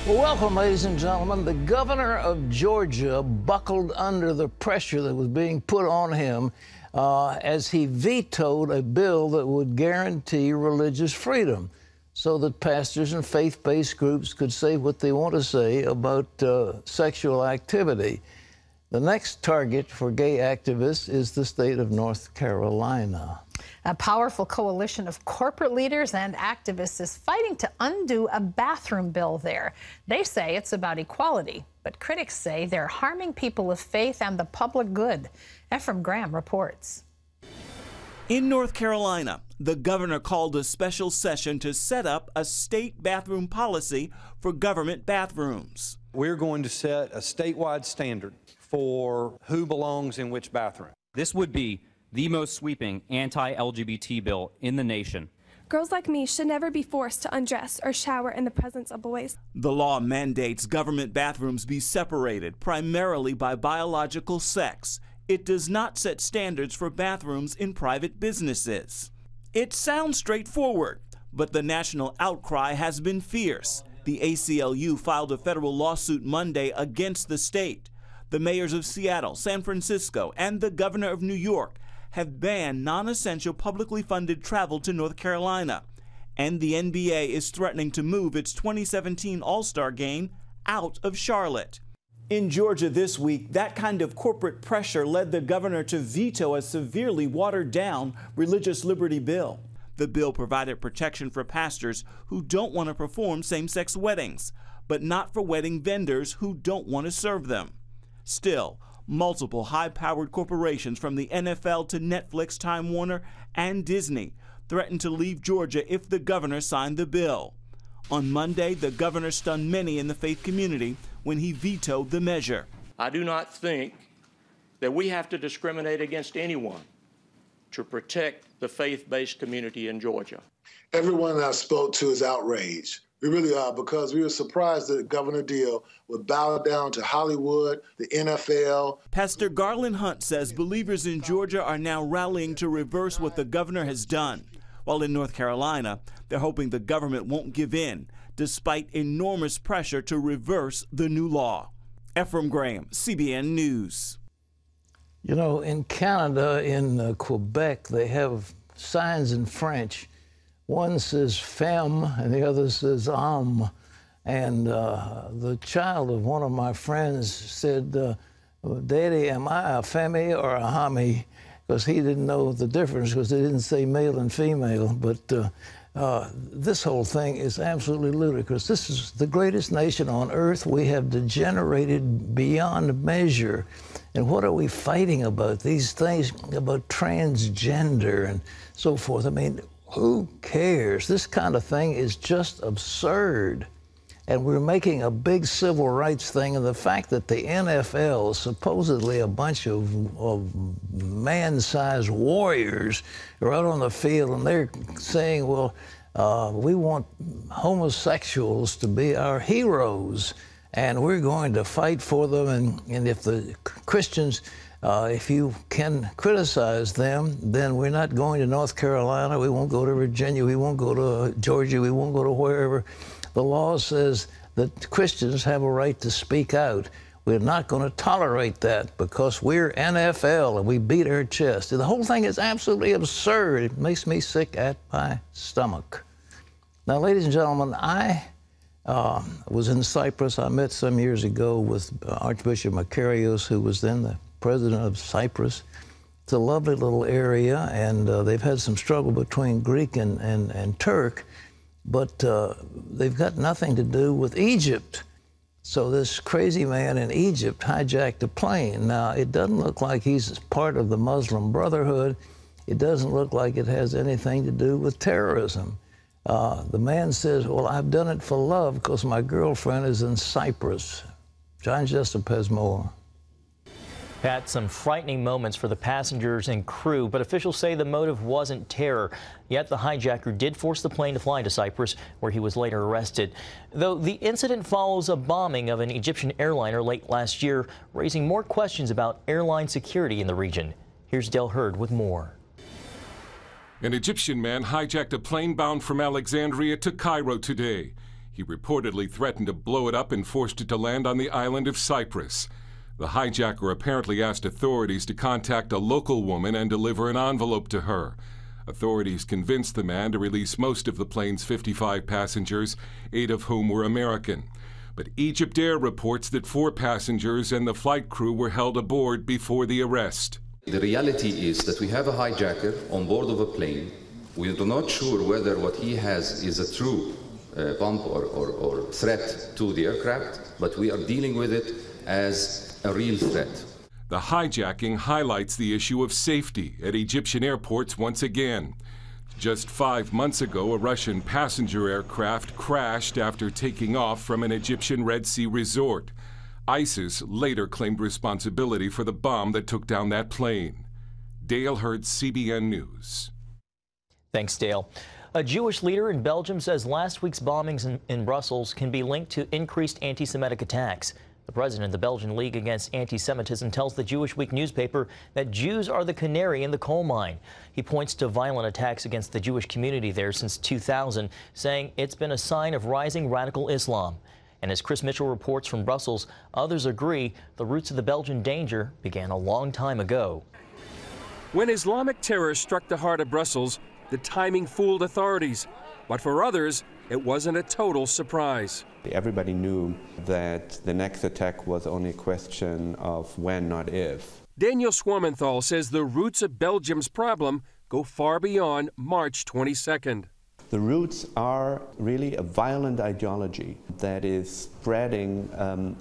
Well, welcome, ladies and gentlemen. The governor of Georgia buckled under the pressure that was being put on him as he vetoed a bill that would guarantee religious freedom so that pastors and faith-based groups could say what they want to say about sexual activity. The next target for gay activists is the state of North Carolina. A powerful coalition of corporate leaders and activists is fighting to undo a bathroom bill there. They say it's about equality, but critics say they're harming people of faith and the public good. Ephraim Graham reports. In North Carolina, the governor called a special session to set up a state bathroom policy for government bathrooms. We're going to set a statewide standard for who belongs in which bathroom. This would be the most sweeping anti-LGBT bill in the nation. Girls like me should never be forced to undress or shower in the presence of boys. The law mandates government bathrooms be separated primarily by biological sex. It does not set standards for bathrooms in private businesses. It sounds straightforward, but the national outcry has been fierce. The ACLU filed a federal lawsuit Monday against the state. The mayors of Seattle, San Francisco, and the governor of New York have banned non-essential publicly funded travel to North Carolina. And the NBA is threatening to move its 2017 All-Star game out of Charlotte. In Georgia this week, that kind of corporate pressure led the governor to veto a severely watered-down religious liberty bill. The bill provided protection for pastors who don't want to perform same-sex weddings, but not for wedding vendors who don't want to serve them. Still, multiple high-powered corporations from the NFL to Netflix, Time Warner, and Disney threatened to leave Georgia if the governor signed the bill. On Monday, the governor stunned many in the faith community when he vetoed the measure. I do not think that we have to discriminate against anyone to protect the faith-based community in Georgia. Everyone I spoke to is outraged. We really are, because we were surprised that Governor Deal would bow down to Hollywood, the NFL. Pastor Garland Hunt says believers in Georgia are now rallying to reverse what the governor has done. While in North Carolina, they're hoping the government won't give in, despite enormous pressure to reverse the new law. Ephraim Graham, CBN News. You know, in Canada, in Quebec, they have signs in French. One says femme and the other says homme. And the child of one of my friends said, Daddy, am I a femme or a homme? Because he didn't know the difference, because they didn't say male and female. But this whole thing is absolutely ludicrous. This is the greatest nation on earth. We have degenerated beyond measure. And what are we fighting about? These things about transgender and so forth. I mean, who cares? This kind of thing is just absurd. And we're making a big civil rights thing. And the fact that the NFL, supposedly a bunch of man-sized warriors, are out on the field and they're saying, well, we want homosexuals to be our heroes, and we're going to fight for them. And if the Christians, if you can criticize them, then we're not going to North Carolina, we won't go to Virginia, we won't go to Georgia, we won't go to wherever. The law says that Christians have a right to speak out. We're not going to tolerate that because we're NFL and we beat our chest. The whole thing is absolutely absurd. It makes me sick at my stomach. Now, ladies and gentlemen, I was in Cyprus. I met some years ago with Archbishop Makarios, who was then the president of Cyprus. It's a lovely little area, and they've had some struggle between Greek and Turk, but they've got nothing to do with Egypt. So this crazy man in Egypt hijacked a plane. Now, it doesn't look like he's part of the Muslim Brotherhood. It doesn't look like it has anything to do with terrorism. The man says, well, I've done it for love because my girlfriend is in Cyprus. John Jessup has more. Pat, some frightening moments for the passengers and crew, but officials say the motive wasn't terror. Yet the hijacker did force the plane to fly to Cyprus, where he was later arrested. Though the incident follows a bombing of an Egyptian airliner late last year, raising more questions about airline security in the region. Here's Del Hurd with more. An Egyptian man hijacked a plane bound from Alexandria to Cairo today. He reportedly threatened to blow it up and forced it to land on the island of Cyprus. The hijacker apparently asked authorities to contact a local woman and deliver an envelope to her. Authorities convinced the man to release most of the plane's 55 passengers, 8 of whom were American. But Egypt Air reports that 4 passengers and the flight crew were held aboard before the arrest. The reality is that we have a hijacker on board of a plane. We are not sure whether what he has is a true bomb or threat to the aircraft, but we are dealing with it as a real threat. The hijacking highlights the issue of safety at Egyptian airports once again. Just 5 months ago, a Russian passenger aircraft crashed after taking off from an Egyptian Red Sea resort. ISIS later claimed responsibility for the bomb that took down that plane. Dale Hurd, CBN News. Thanks, Dale. A Jewish leader in Belgium says last week's bombings in Brussels can be linked to increased anti-Semitic attacks. The president of the Belgian League Against Anti-Semitism tells the Jewish Week newspaper that Jews are the canary in the coal mine. He points to violent attacks against the Jewish community there since 2000, saying it's been a sign of rising radical Islam. And as Chris Mitchell reports from Brussels, others agree the roots of the Belgian danger began a long time ago. When Islamic terror struck the heart of Brussels, the timing fooled authorities. But for others, it wasn't a total surprise. Everybody knew that the next attack was only a question of when, not if. Daniel Swarmenthal says the roots of Belgium's problem go far beyond March 22nd. The roots are really a violent ideology that is spreading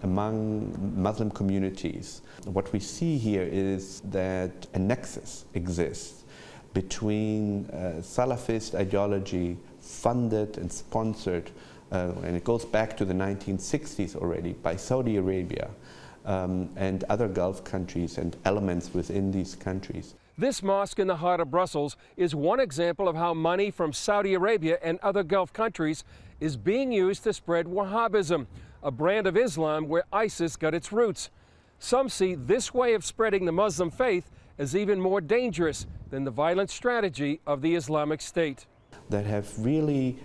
among Muslim communities. What we see here is that a nexus exists between Salafist ideology funded and sponsored, and it goes back to the 1960s already, by Saudi Arabia and other Gulf countries and elements within these countries. This mosque in the heart of Brussels is one example of how money from Saudi Arabia and other Gulf countries is being used to spread Wahhabism, a brand of Islam where ISIS got its roots. Some see this way of spreading the Muslim faith as even more dangerous than the violent strategy of the Islamic State. That have really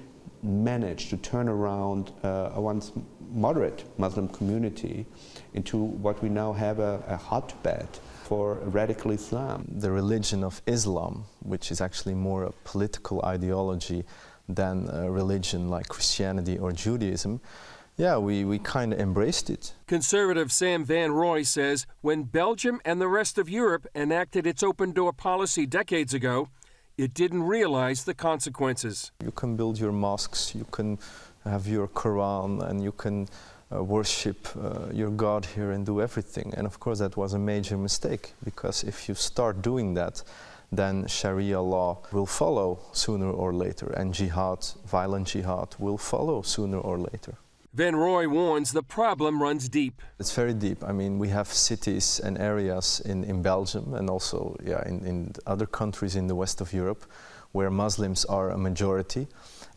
managed to turn around a once moderate Muslim community into what we now have a hotbed for radical Islam. The religion of Islam, which is actually more a political ideology than a religion like Christianity or Judaism, yeah, we kind of embraced it. Conservative Sam Van Rooij says when Belgium and the rest of Europe enacted its open-door policy decades ago, it didn't realize the consequences. You can build your mosques, you can have your Quran, and you can worship your God here and do everything. And of course that was a major mistake, because if you start doing that, then Sharia law will follow sooner or later, and jihad, violent jihad, will follow sooner or later. Van Rooij warns the problem runs deep. It's very deep. I mean, we have cities and areas in Belgium and also in other countries in the west of Europe where Muslims are a majority,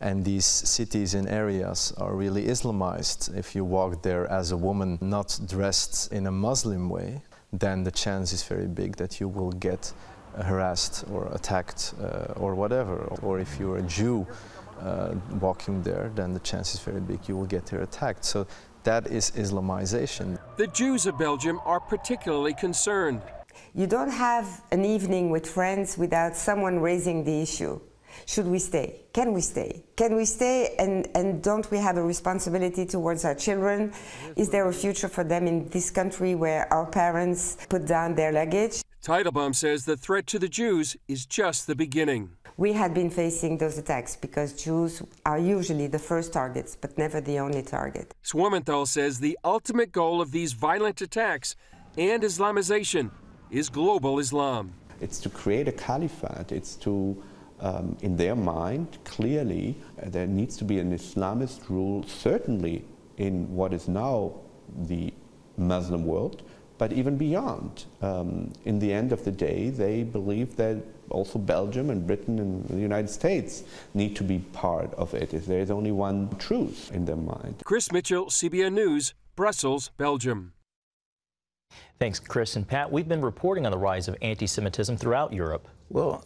and these cities and areas are really Islamized. If you walk there as a woman not dressed in a Muslim way, then the chance is very big that you will get harassed or attacked or whatever. Or if you're a Jew walking there, then the chance is very big you will get attacked. So that is Islamization. The Jews of Belgium are particularly concerned. You don't have an evening with friends without someone raising the issue. Should we stay? Can we stay? Can we stay, and don't we have a responsibility towards our children? Is there a future for them in this country where our parents put down their luggage? Teitelbaum says the threat to the Jews is just the beginning. We had been facing those attacks because Jews are usually the first targets, but never the only target. Swarmenthal says the ultimate goal of these violent attacks and Islamization is global Islam. It's to create a caliphate. It's to, in their mind, clearly, there needs to be an Islamist rule, certainly in what is now the Muslim world, but even beyond. In the end of the day, they believe that also Belgium and Britain and the United States need to be part of it. There is only one truth in their mind. Chris Mitchell, CBN News, Brussels, Belgium. Thanks, Chris and Pat. We've been reporting on the rise of anti-Semitism throughout Europe. Well,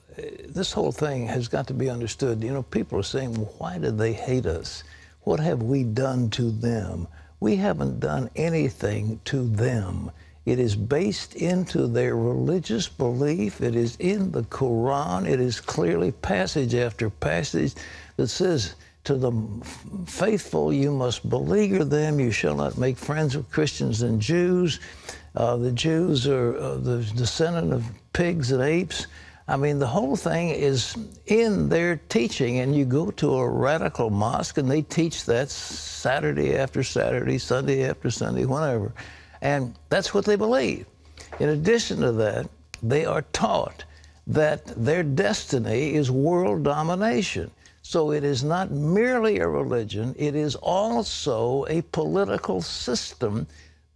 this whole thing has got to be understood. You know, people are saying, well, why do they hate us? what have we done to them? We haven't done anything to them. It is based into their religious belief. It is in the Quran. It is clearly passage after passage that says, to the faithful, you must beleaguer them. You shall not make friends with Christians and Jews. The Jews are the descendant of pigs and apes. I mean, the whole thing is in their teaching. And you go to a radical mosque, and they teach that Saturday after Saturday, Sunday after Sunday, whenever. And that's what they believe. In addition to that, they are taught that their destiny is world domination. So it is not merely a religion, it is also a political system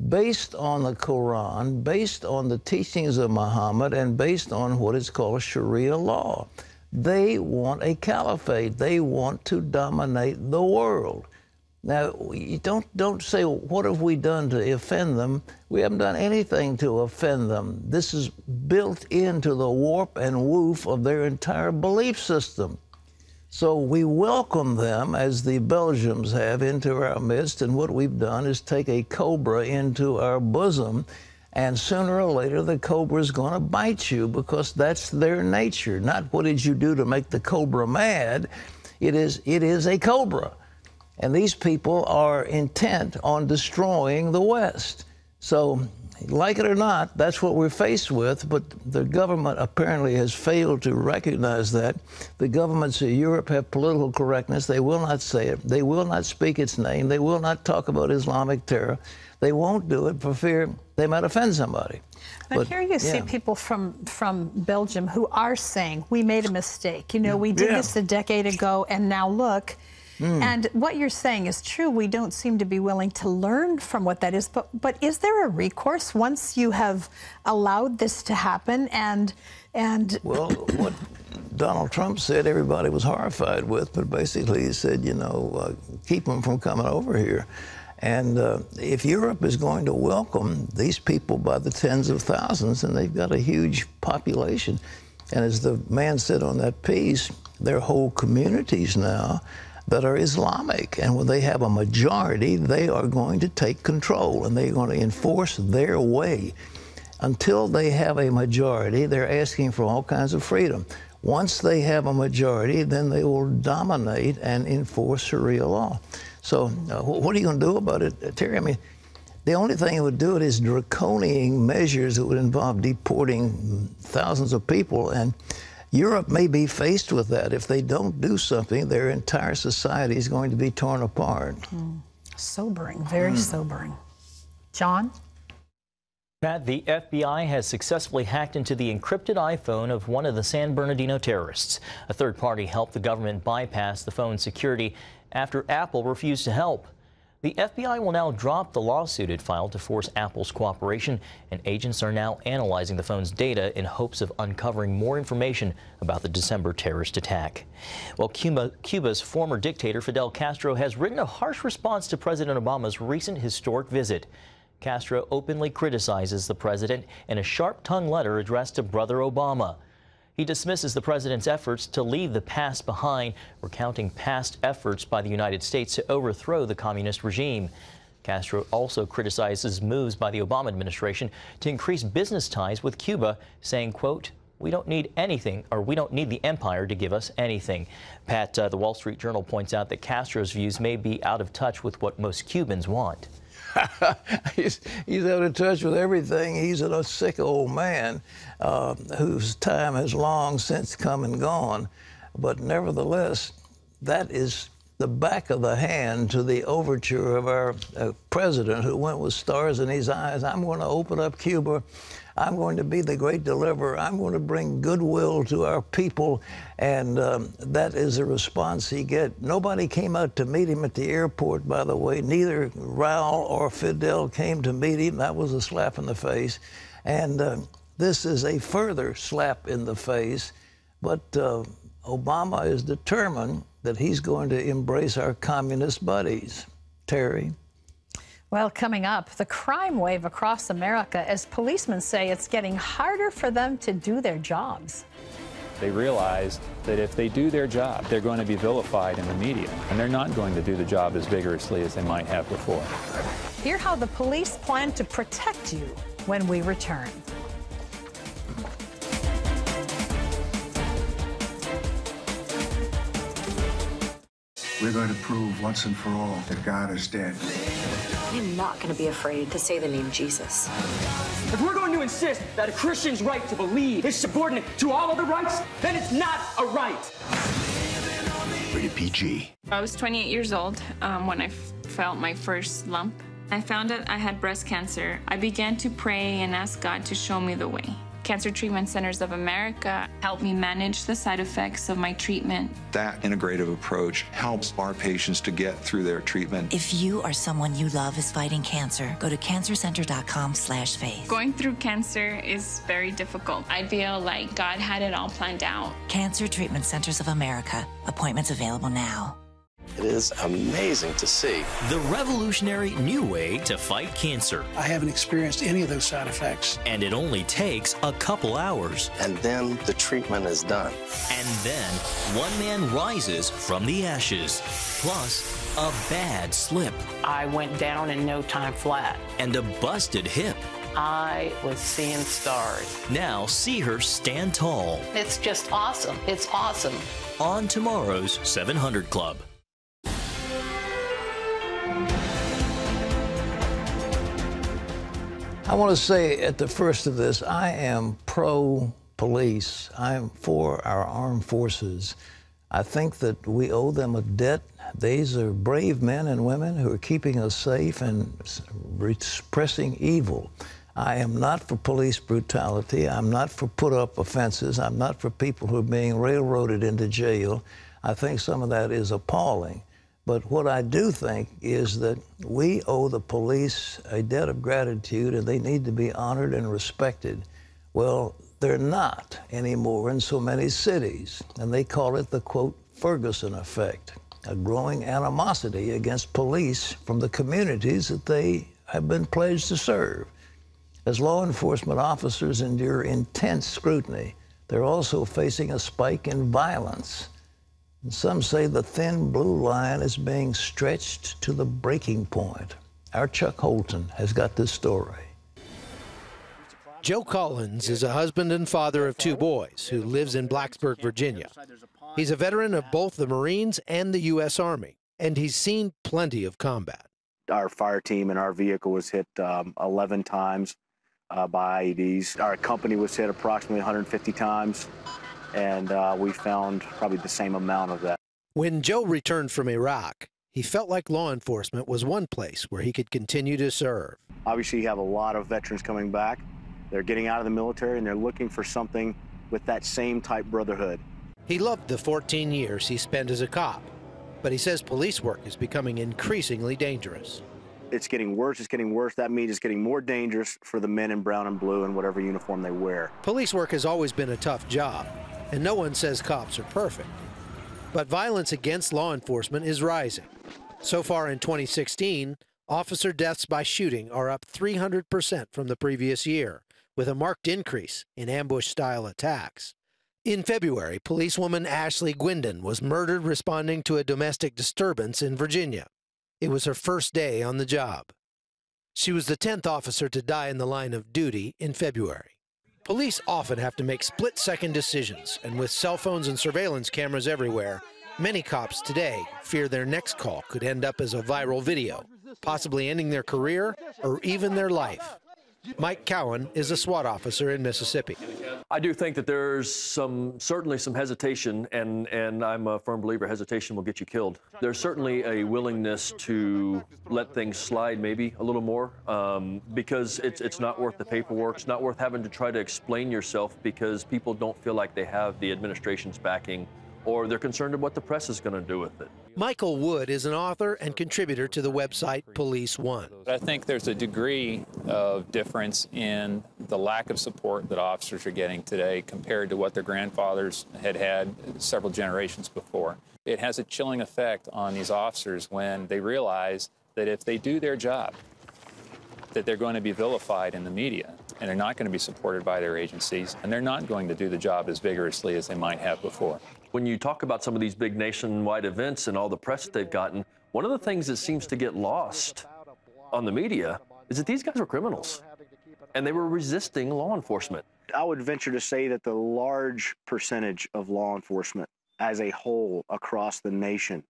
based on the Quran, based on the teachings of Muhammad, and based on what is called Sharia law. They want a caliphate. They want to dominate the world. Now, you don't say, what have we done to offend them? We haven't done anything to offend them. This is built into the warp and woof of their entire belief system. So we welcome them, as the Belgians have, into our midst, and what we've done is take a cobra into our bosom, and sooner or later the cobra is going to bite you, because that's their nature. Not what did you do to make the cobra mad. It is a cobra. And these people are intent on destroying the West. So, like it or not, that's what we're faced with, but the government apparently has failed to recognize that. The governments of Europe have political correctness. They will not say it. They will not speak its name. They will not talk about Islamic terror. They won't do it for fear they might offend somebody. But here you see people from Belgium who are saying, we made a mistake. You know, we did this a decade ago, and now look. And what you're saying is true. We don't seem to be willing to learn from what that is. But is there a recourse once you have allowed this to happen? And well, what Donald Trump said, everybody was horrified with. But basically, he said, you know, keep them from coming over here. And if Europe is going to welcome these people by the tens of thousands, and they've got a huge population, and as the man said on that piece, there are whole communities now that are Islamic, and when they have a majority, they are going to take control, and they're going to enforce their way. Until they have a majority, they're asking for all kinds of freedom. Once they have a majority, then they will dominate and enforce Sharia law. So what are you going to do about it, Terry? I mean, the only thing that would do it is draconian measures that would involve deporting thousands of people, and Europe may be faced with that. If they don't do something, their entire society is going to be torn apart. Sobering, very sobering. John? Pat, the FBI has successfully hacked into the encrypted iPhone of one of the San Bernardino terrorists. A third party helped the government bypass the phone's security after Apple refused to help. The FBI will now drop the lawsuit it filed to force Apple's cooperation, and agents are now analyzing the phone's data in hopes of uncovering more information about the December terrorist attack. Well, Cuba's former dictator Fidel Castro has written a harsh response to President Obama's recent historic visit. Castro openly criticizes the president in a sharp-tongued letter addressed to Brother Obama. He dismisses the president's efforts to leave the past behind, recounting past efforts by the United States to overthrow the communist regime. Castro also criticizes moves by the Obama administration to increase business ties with Cuba, saying, quote, "We don't need anything, or we don't need the empire to give us anything." Pat, the Wall Street Journal points out that Castro's views may be out of touch with what most Cubans want. He's out of touch with everything. He's a sick old man whose time has long since come and gone. But nevertheless, that is the back of the hand to the overture of our president, who went with stars in his eyes. I'm going to open up Cuba. I'm going to be the great deliverer. I'm going to bring goodwill to our people. And that is the response he gets. Nobody came out to meet him at the airport, by the way. Neither Raul or Fidel came to meet him. That was a slap in the face. And this is a further slap in the face. But Obama is determined that he's going to embrace our communist buddies. Terry? Well, coming up, the crime wave across America as policemen say it's getting harder for them to do their jobs. They realize that if they do their job, they're going to be vilified in the media, and they're not going to do the job as vigorously as they might have before. Hear how the police plan to protect you when we return. We're going to prove once and for all that God is dead. I'm not going to be afraid to say the name Jesus. If we're going to insist that a Christian's right to believe is subordinate to all other rights, then it's not a right. Rated PG. I was 28 years old when I felt my first lump. I found out I had breast cancer. I began to pray and ask God to show me the way. Cancer Treatment Centers of America helped me manage the side effects of my treatment. That integrative approach helps our patients to get through their treatment. If you or someone you love is fighting cancer, go to cancercenter.com/faith. Going through cancer is very difficult. I feel like God had it all planned out. Cancer Treatment Centers of America. Appointments available now. It is amazing to see. The revolutionary new way to fight cancer. I haven't experienced any of those side effects. And it only takes a couple hours. And then the treatment is done. And then one man rises from the ashes. Plus, a bad slip. I went down in no time flat. And a busted hip. I was seeing stars. Now see her stand tall. It's just awesome. It's awesome. On tomorrow's 700 Club. I want to say at the first of this, I am pro-police. I'm for our armed forces. I think that we owe them a debt. These are brave men and women who are keeping us safe and repressing evil. I am not for police brutality. I'm not for put-up offenses. I'm not for people who are being railroaded into jail. I think some of that is appalling. But what I do think is that we owe the police a debt of gratitude, and they need to be honored and respected. Well, they're not anymore in so many cities, and they call it the, quote, Ferguson effect, a growing animosity against police from the communities that they have been pledged to serve. As law enforcement officers endure intense scrutiny, they're also facing a spike in violence. And some say the thin blue line is being stretched to the breaking point. Our Chuck Holton has got this story. Joe Collins is a husband and father of two boys who lives in Blacksburg, Virginia. He's a veteran of both the Marines and the U.S. Army, and he's seen plenty of combat. Our fire team and our vehicle was hit 11 times by IEDs. Our company was hit approximately 150 times. And we found probably the same amount of that. When Joe returned from Iraq, he felt like law enforcement was one place where he could continue to serve. Obviously, you have a lot of veterans coming back. They're getting out of the military, and they're looking for something with that same type brotherhood. He loved the 14 years he spent as a cop, but he says police work is becoming increasingly dangerous. It's getting worse. It's getting worse. That means it's getting more dangerous for the men in brown and blue and whatever uniform they wear. Police work has always been a tough job. And no one says cops are perfect. But violence against law enforcement is rising. So far in 2016, officer deaths by shooting are up 300% from the previous year, with a marked increase in ambush-style attacks. In February, policewoman Ashley Gwindon was murdered responding to a domestic disturbance in Virginia. It was her first day on the job. She was the 10th officer to die in the line of duty in February. Police often have to make split-second decisions, and with cell phones and surveillance cameras everywhere, many cops today fear their next call could end up as a viral video, possibly ending their career or even their life. Mike Cowan is a SWAT officer in Mississippi. I do think that there's certainly some hesitation, and I'm a firm believer hesitation will get you killed. There's certainly a willingness to let things slide maybe a little more because it's not worth the paperwork. It's not worth having to try to explain yourself because people don't feel like they have the administration's backing or they're concerned of what the press is going to do with it. Michael Wood is an author and contributor to the website Police One. I think there's a degree of difference in the lack of support that officers are getting today compared to what their grandfathers had several generations before. It has a chilling effect on these officers when they realize that if they do their job, that they're going to be vilified in the media, and they're not going to be supported by their agencies, and they're not going to do the job as vigorously as they might have before. When you talk about some of these big nationwide events and all the press that they've gotten, one of the things that seems to get lost on the media is that these guys were criminals, and they were resisting law enforcement. I would venture to say that the large percentage of law enforcement as a whole across the nation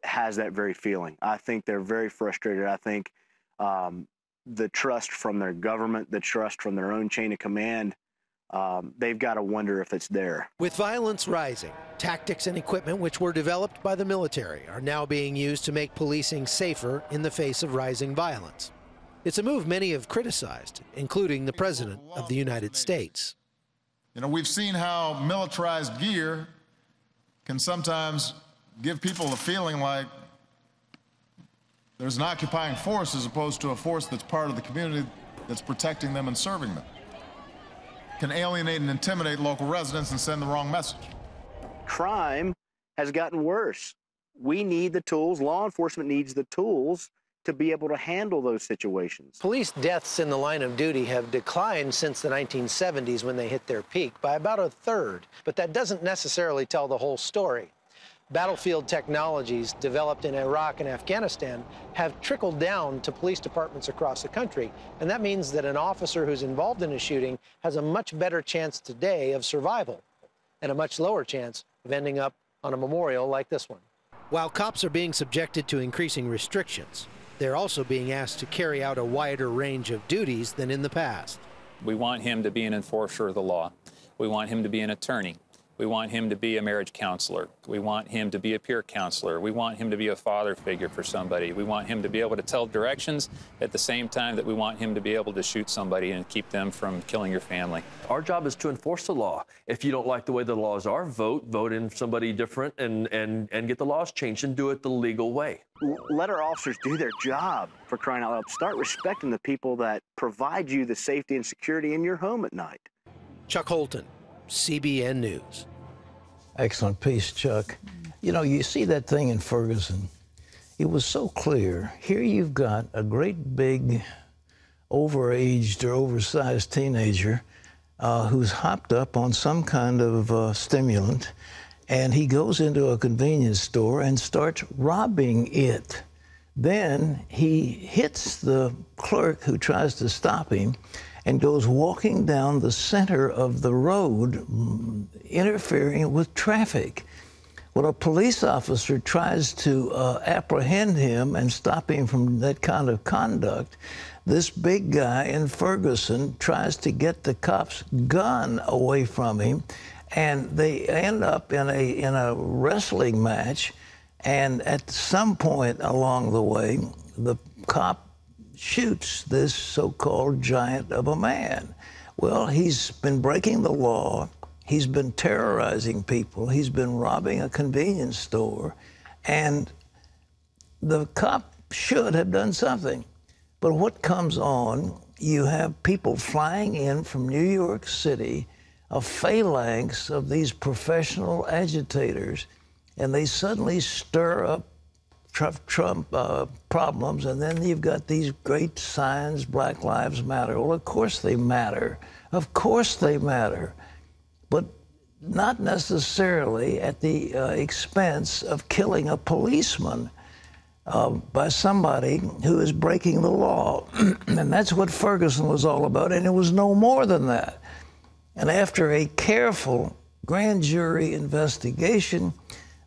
has that very feeling. I think they're very frustrated. I think the trust from their government, the trust from their own chain of command, they've got to wonder if it's there. With violence rising, tactics and equipment which were developed by the military are now being used to make policing safer in the face of rising violence. It's a move many have criticized, including the President of the United States. You know, we've seen how militarized gear can sometimes give people a feeling like there's an occupying force as opposed to a force that's part of the community that's protecting them and serving them. Can alienate and intimidate local residents and send the wrong message. Crime has gotten worse. We need the tools, law enforcement needs the tools to be able to handle those situations. Police deaths in the line of duty have declined since the 1970s when they hit their peak by about a third, but that doesn't necessarily tell the whole story. Battlefield technologies developed in Iraq and Afghanistan have trickled down to police departments across the country, and that means that an officer who's involved in a shooting has a much better chance today of survival and a much lower chance of ending up on a memorial like this one. While cops are being subjected to increasing restrictions, they're also being asked to carry out a wider range of duties than in the past. We want him to be an enforcer of the law. We want him to be an attorney. We want him to be a marriage counselor. We want him to be a peer counselor. We want him to be a father figure for somebody. We want him to be able to tell directions at the same time that we want him to be able to shoot somebody and keep them from killing your family. Our job is to enforce the law. If you don't like the way the laws are, vote in somebody different and get the laws changed and do it the legal way. Let our officers do their job, for crying out loud. Start respecting the people that provide you the safety and security in your home at night. Chuck Holton, CBN News. Excellent piece, Chuck. You know, you see that thing in Ferguson. It was so clear. Here you've got a great big overaged or oversized teenager who's hopped up on some kind of stimulant, and he goes into a convenience store and starts robbing it. Then he hits the clerk who tries to stop him and goes walking down the center of the road, interfering with traffic. When a police officer tries to apprehend him and stop him from that kind of conduct, this big guy in Ferguson tries to get the cop's gun away from him, and they end up in a wrestling match, and at some point along the way, the cop shoots this so-called giant of a man. Well, he's been breaking the law. He's been terrorizing people. He's been robbing a convenience store. And the cop should have done something. But what comes on, you have people flying in from New York City, a phalanx of these professional agitators, and they suddenly stir up Trump problems, and then you've got these great signs, Black Lives Matter. Well, of course they matter. Of course they matter. But not necessarily at the expense of killing a policeman by somebody who is breaking the law. And that's what Ferguson was all about, and it was no more than that. And after a careful grand jury investigation,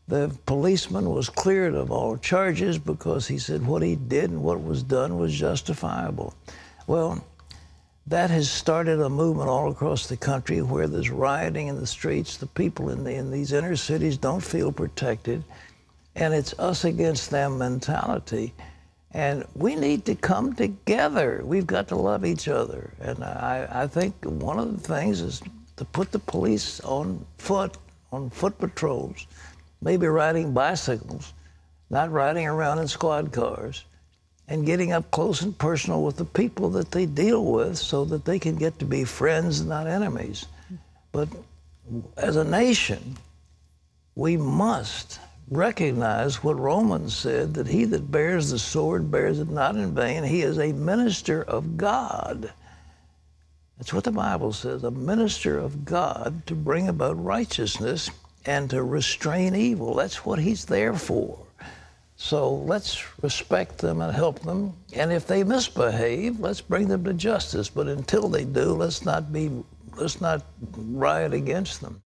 the policeman was cleared of all charges because he said what he did and what was done was justifiable. Well, that has started a movement all across the country where there's rioting in the streets. The people in these inner cities don't feel protected, and it's us against them mentality. And we need to come together. We've got to love each other. And I think one of the things is to put the police on foot patrols, maybe riding bicycles, not riding around in squad cars, and getting up close and personal with the people that they deal with so that they can get to be friends and not enemies. But as a nation, we must recognize what Romans said, that he that bears the sword bears it not in vain. He is a minister of God. That's what the Bible says, a minister of God to bring about righteousness and to restrain evil. That's what he's there for. So let's respect them and help them. And if they misbehave, let's bring them to justice. But until they do, let's not riot against them.